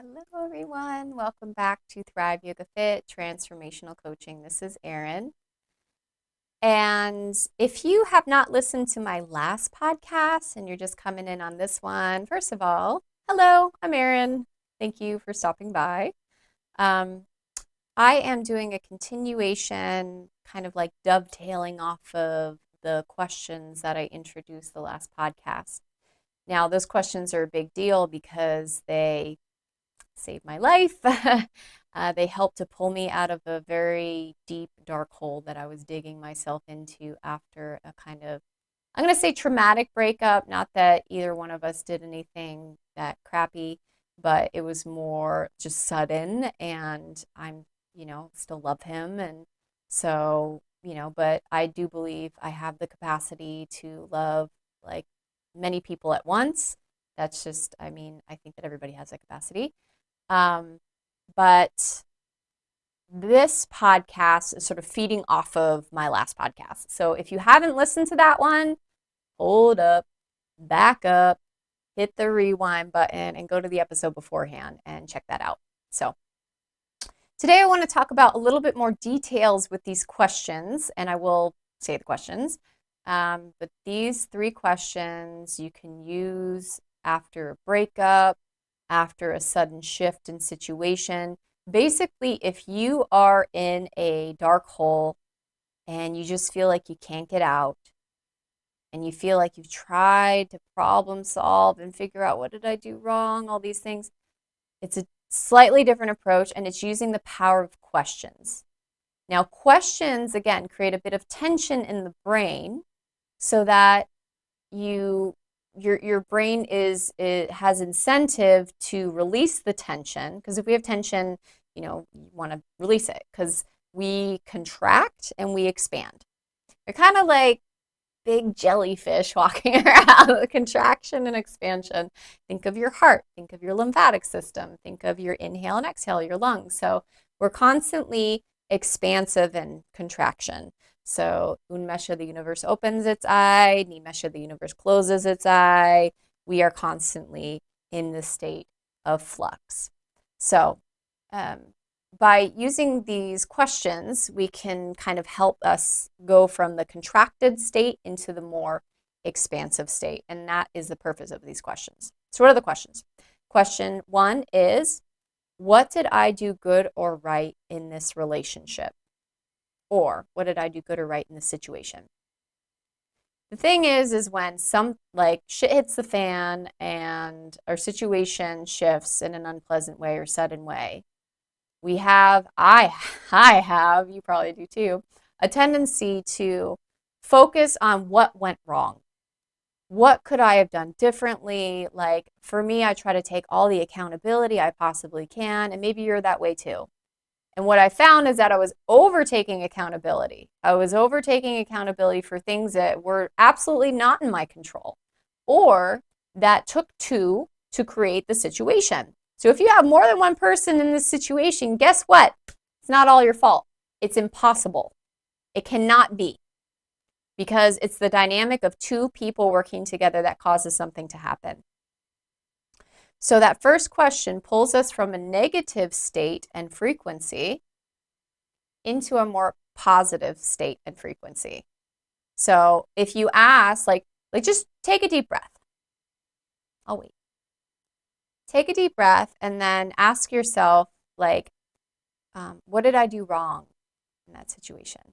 Hello, everyone. Welcome back to Thrive Yoga Fit Transformational Coaching. This is Erin. And if you have not listened to my last podcast and you're just coming in on this one, first of all, hello, I'm Erin. Thank you for stopping by. Um, I am doing a continuation, kind of like dovetailing off of the questions that I introduced the last podcast. Now, those questions are a big deal because they saved my life. They helped to pull me out of a very deep, dark hole that I was digging myself into after a kind of, I'm going to say traumatic breakup. Not that either one of us did anything that crappy, but it was more just sudden. And still love him. And so, but I do believe I have the capacity to love like many people at once. That's just, I think that everybody has that capacity. Um, but this podcast is sort of feeding off of my last podcast. So if you haven't listened to that one, hold up, back up, hit the rewind button, and go to the episode beforehand and check that out. So today I want to talk about a little bit more details with these questions, and I will say the questions. But these 3 questions you can use after a breakup, after a sudden shift in situation. Basically, if you are in a dark hole and you just feel like you can't get out, and you feel like you've tried to problem solve and figure out what did I do wrong, all these things, it's a slightly different approach, and it's using the power of questions. Now, questions, again, create a bit of tension in the brain so that your brain it has incentive to release the tension, because if we have tension, you want to release it because we contract and we expand. They're kind of like big jellyfish walking around, contraction and expansion. Think of your heart, think of your lymphatic system, think of your inhale and exhale, your lungs. So we're constantly expansive and contraction. So Unmesha, the universe opens its eye. Nimesha, the universe closes its eye. We are constantly in the state of flux. So by using these questions, we can kind of help us go from the contracted state into the more expansive state. And that is the purpose of these questions. So what are the questions? Question 1 is, what did I do good or right in this relationship? Or what did I do good or right in this situation? The thing is when some like shit hits the fan and our situation shifts in an unpleasant way or sudden way, we have, I have, you probably do too, a tendency to focus on what went wrong. What could I have done differently? Like for me, I try to take all the accountability I possibly can, and maybe you're that way too. And what I found is that I was overtaking accountability. I was overtaking accountability for things that were absolutely not in my control, or that took 2 to create the situation. So if you have more than one person in this situation, guess what? It's not all your fault. It's impossible. It cannot be, because it's the dynamic of 2 people working together that causes something to happen. So that first question pulls us from a negative state and frequency into a more positive state and frequency. So if you ask, like just take a deep breath. I'll wait. Take a deep breath and then ask yourself, what did I do wrong in that situation?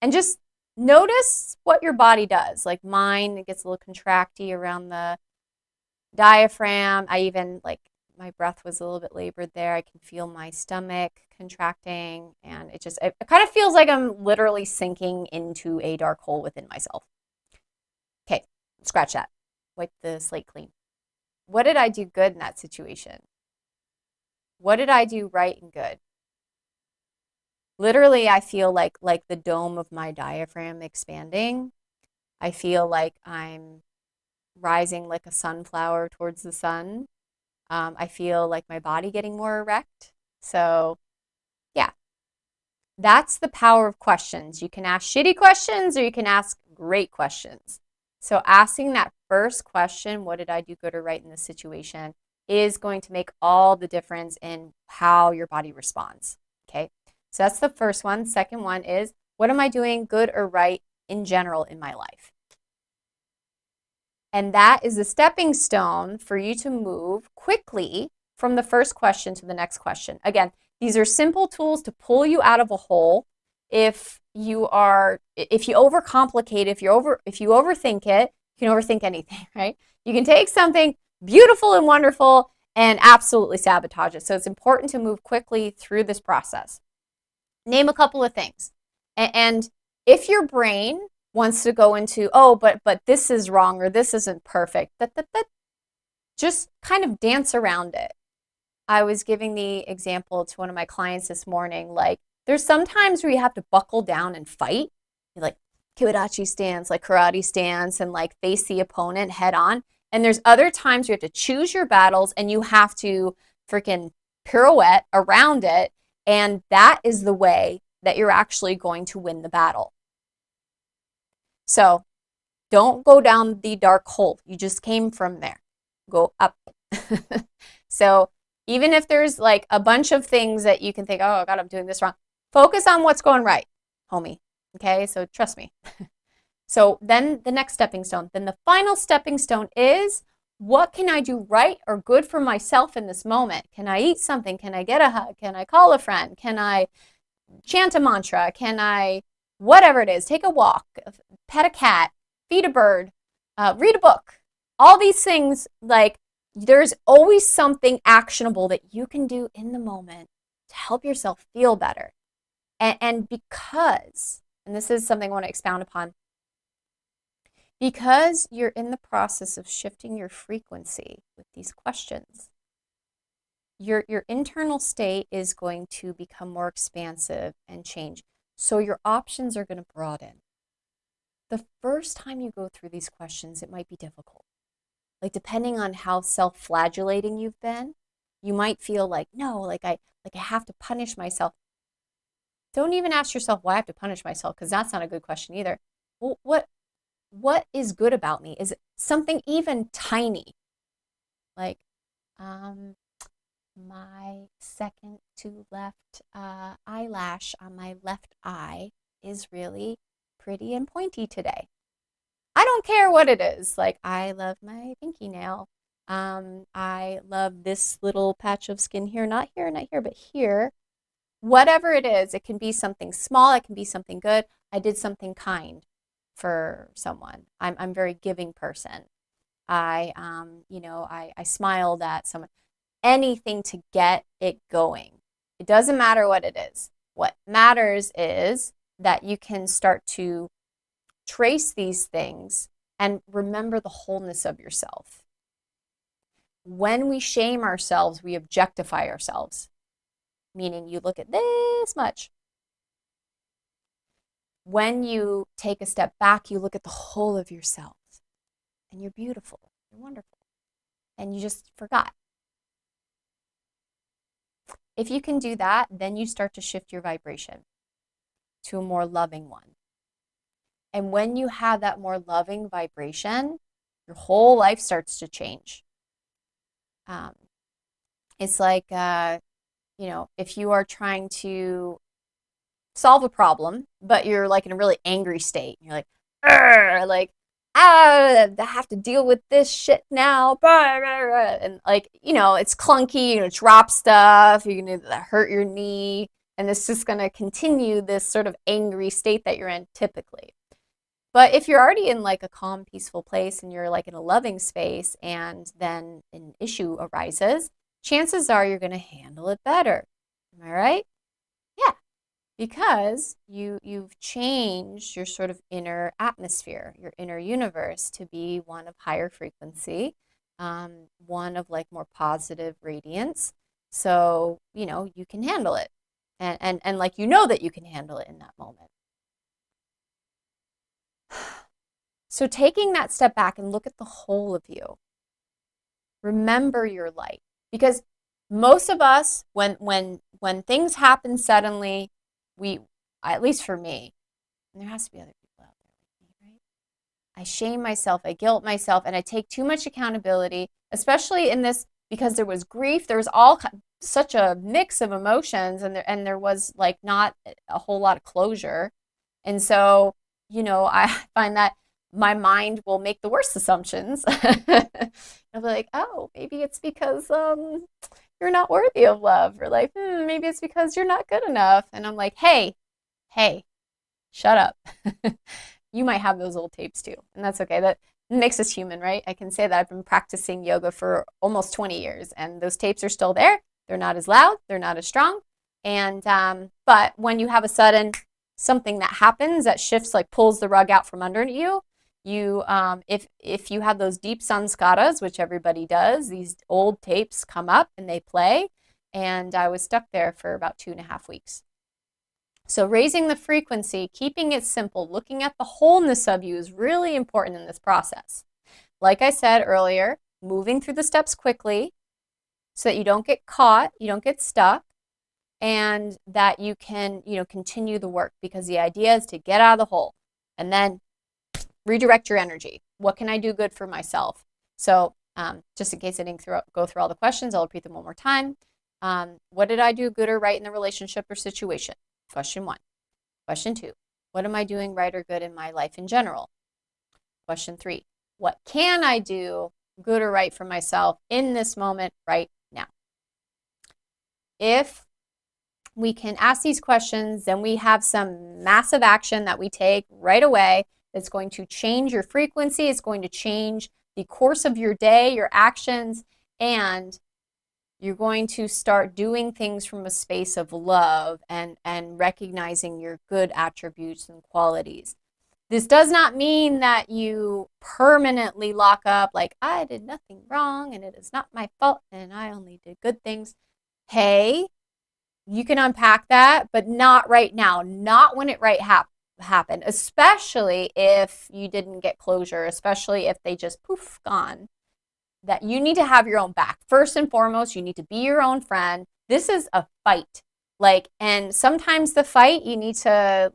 And just notice what your body does. Like mine, it gets a little contracty around the diaphragm. I even my breath was a little bit labored there. I can feel my stomach contracting, and it kind of feels like I'm literally sinking into a dark hole within myself. Okay, scratch that. Wipe the slate clean. What did I do good in that situation? What did I do right and good? Literally, I feel like the dome of my diaphragm expanding. I feel like I'm rising like a sunflower towards the sun. I feel like my body getting more erect. So, yeah, that's the power of questions. You can ask shitty questions or you can ask great questions. So, asking that first question, what did I do good or right in this situation, is going to make all the difference in how your body responds. Okay, so that's the first one. Second one is, what am I doing good or right in general in my life? And that is a stepping stone for you to move quickly from the first question to the next question. Again, these are simple tools to pull you out of a hole. If you overcomplicate, if you overthink it, you can overthink anything, right? You can take something beautiful and wonderful and absolutely sabotage it. So it's important to move quickly through this process. Name a couple of things. And if your brain wants to go into, oh, but this is wrong or this isn't perfect, just kind of dance around it. I was giving the example to one of my clients this morning, like there's sometimes where you have to buckle down and fight, like Kiwadachi stance, like karate stance, and like face the opponent head on. And there's other times you have to choose your battles and you have to freaking pirouette around it. And that is the way that you're actually going to win the battle. So don't go down the dark hole. You just came from there. Go up. So even if there's like a bunch of things that you can think, oh, God, I'm doing this wrong, focus on what's going right, homie. Okay, so trust me. So then the next stepping stone, then the final stepping stone is, what can I do right or good for myself in this moment? Can I eat something? Can I get a hug? Can I call a friend? Can I chant a mantra? Can I, whatever it is, take a walk, pet a cat, feed a bird, read a book? All these things, like there's always something actionable that you can do in the moment to help yourself feel better. And because, and this is something I want to expound upon, because you're in the process of shifting your frequency with these questions, your internal state is going to become more expansive and change. So your options are going to broaden. The first time you go through these questions, it might be difficult. Like depending on how self-flagellating you've been, you might feel like, no, like I have to punish myself. Don't even ask yourself why I have to punish myself, because that's not a good question either. Well, what is good about me? Is it something even tiny? Like, my second to left eyelash on my left eye is really pretty and pointy today. I don't care what it is. Like, I love my pinky nail. I love this little patch of skin here, not here, not here, but here. Whatever it is, it can be something small, it can be something good. I did something kind for someone. I'm a very giving person. I smiled at someone. Anything to get it going. It doesn't matter what it is. What matters is that you can start to trace these things and remember the wholeness of yourself. When we shame ourselves, we objectify ourselves, meaning you look at this much. When you take a step back, you look at the whole of yourself, and you're beautiful, you're wonderful, and you just forgot. If you can do that, then you start to shift your vibration to a more loving one. And when you have that more loving vibration, your whole life starts to change. It's like, if you are trying to solve a problem, but you're like in a really angry state, you're like, I have to deal with this shit now, and like, it's clunky, you're gonna drop stuff, you're gonna hurt your knee, and it's just gonna continue this sort of angry state that you're in typically. But if you're already in like a calm, peaceful place and you're like in a loving space, and then an issue arises, chances are you're gonna handle it better. Am I right? Yeah, because you've changed your sort of inner atmosphere, your inner universe, to be one of higher frequency, one of like more positive radiance. So you can handle it, and like that you can handle it in that moment. So taking that step back and look at the whole of you. Remember your light, because most of us, when things happen suddenly, at least for me, and there has to be other people out there like me, right? I shame myself, I guilt myself, and I take too much accountability, especially in this, because there was grief. There was such a mix of emotions, and there was like not a whole lot of closure. And so, I find that my mind will make the worst assumptions. I'll be like, oh, maybe it's because you're not worthy of love, or like, maybe it's because you're not good enough. And I'm like, hey, shut up. You might have those old tapes too, and that's okay. That makes us human, right? I can say that I've been practicing yoga for almost 20 years, and those tapes are still there. They're not as loud, they're not as strong. And but when you have a sudden something that happens that shifts, like pulls the rug out from under you, if you have those deep sanskaras, which everybody does, these old tapes come up and they play. And I was stuck there for about 2.5 weeks. So raising the frequency, keeping it simple, looking at the wholeness of you is really important in this process. Like I said earlier, moving through the steps quickly so that you don't get caught, you don't get stuck, and that you can, continue the work, because the idea is to get out of the hole and then redirect your energy. What can I do good for myself? So just in case I didn't go through all the questions, I'll repeat them one more time. What did I do good or right in the relationship or situation? Question 1. Question 2, what am I doing right or good in my life in general? Question 3, what can I do good or right for myself in this moment right now? If we can ask these questions, then we have some massive action that we take right away that's going to change your frequency. It's going to change the course of your day, your actions, and you're going to start doing things from a space of love and recognizing your good attributes and qualities. This does not mean that you permanently lock up, like, I did nothing wrong and it is not my fault and I only did good things. Hey, you can unpack that, but not right now, not when it happened, especially if you didn't get closure, especially if they just poof, gone. That you need to have your own back. First and foremost, you need to be your own friend. This is a fight. And sometimes the fight, you need to,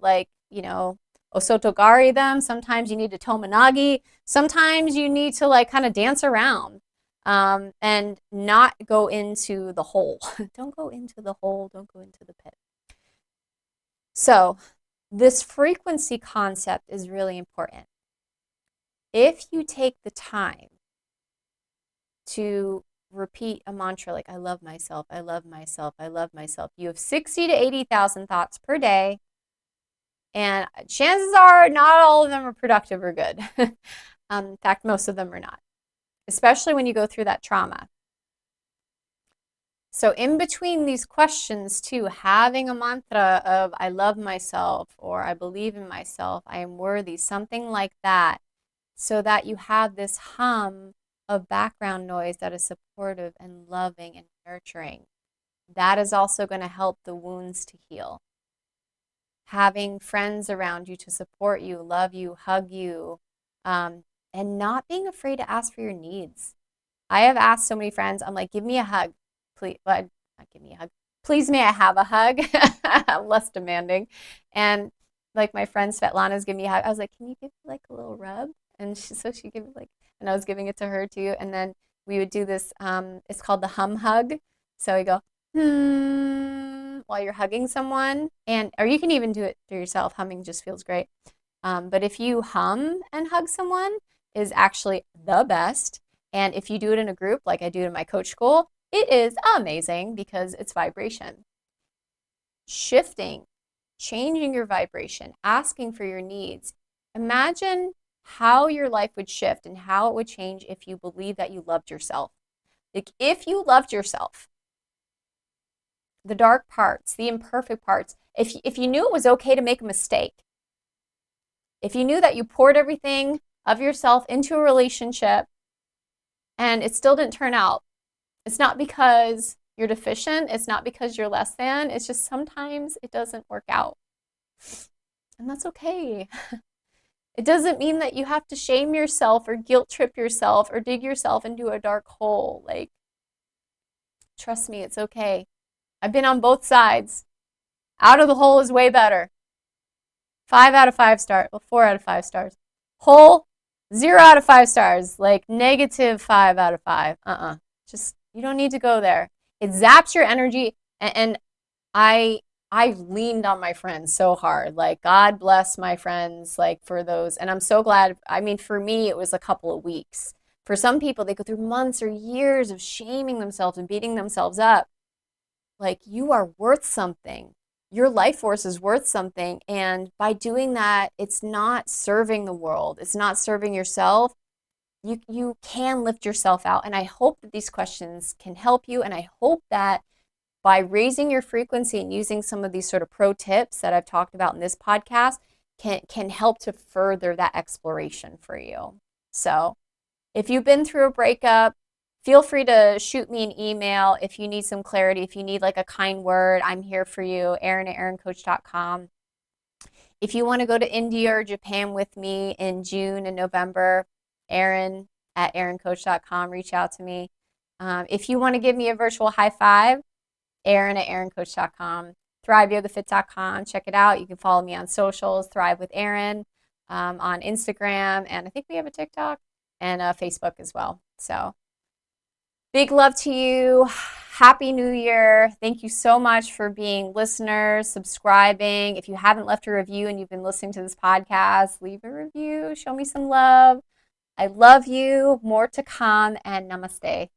osotogari them. Sometimes you need to tomonagi. Sometimes you need to kind of dance around and not go into the hole. Don't go into the hole. Don't go into the pit. So this frequency concept is really important. If you take the time to repeat a mantra like, I love myself, I love myself, I love myself, you have 60 to 80,000 thoughts per day. And chances are not all of them are productive or good. In fact, most of them are not, especially when you go through that trauma. So in between these questions too, having a mantra of I love myself, or I believe in myself, I am worthy, something like that, so that you have this hum of background noise that is supportive and loving and nurturing. That is also going to help the wounds to heal. Having friends around you to support you, love you, hug you, and not being afraid to ask for your needs. I have asked so many friends, I'm like, give me a hug. Please, well, not give me a hug. Please, may I have a hug? I'm less demanding. And like my friend Svetlana's giving me a hug. I was like, can you give me a little rub? And so she gave me and I was giving it to her too. And then we would do this, it's called the hum hug. So we go, while you're hugging someone, or you can even do it for yourself. Humming just feels great. But if you hum and hug someone, is actually the best. And if you do it in a group, like I do in my coach school, it is amazing because it's vibration. Shifting, changing your vibration, asking for your needs. Imagine how your life would shift and how it would change if you believe that you loved yourself. Like if you loved yourself, the dark parts, the imperfect parts, if you knew it was okay to make a mistake, if you knew that you poured everything of yourself into a relationship and it still didn't turn out, it's not because you're deficient, it's not because you're less than, it's just sometimes it doesn't work out. And that's okay. It doesn't mean that you have to shame yourself or guilt trip yourself or dig yourself into a dark hole. Trust me, it's okay. I've been on both sides. Out of the hole is way better. 5 out of 5 stars. Well, 4 out of 5 stars. Hole, 0 out of 5 stars. -5 out of 5. Just You don't need to go there. It zaps your energy. And I I leaned on my friends so hard. Like, God bless my friends, like, for those. And I'm so glad. I mean, for me, it was a couple of weeks. For some people, they go through months or years of shaming themselves and beating themselves up. Like, you are worth something. Your life force is worth something. And by doing that, it's not serving the world. It's not serving yourself. You can lift yourself out. And I hope that these questions can help you. And I hope that by raising your frequency and using some of these sort of pro tips that I've talked about in this podcast can help to further that exploration for you. So, if you've been through a breakup, feel free to shoot me an email if you need some clarity, if you need like a kind word. I'm here for you. Erin at erincoach.com. If you want to go to India or Japan with me in June and November, Erin at erincoach.com, reach out to me. If you want to give me a virtual high five, Erin at erincoach.com, thriveyogafit.com. Check it out. You can follow me on socials, Thrive with Erin, on Instagram, and I think we have a TikTok and a Facebook as well. So big love to you. Happy New Year. Thank you so much for being listeners, subscribing. If you haven't left a review and you've been listening to this podcast, leave a review. Show me some love. I love you. More to come, and namaste.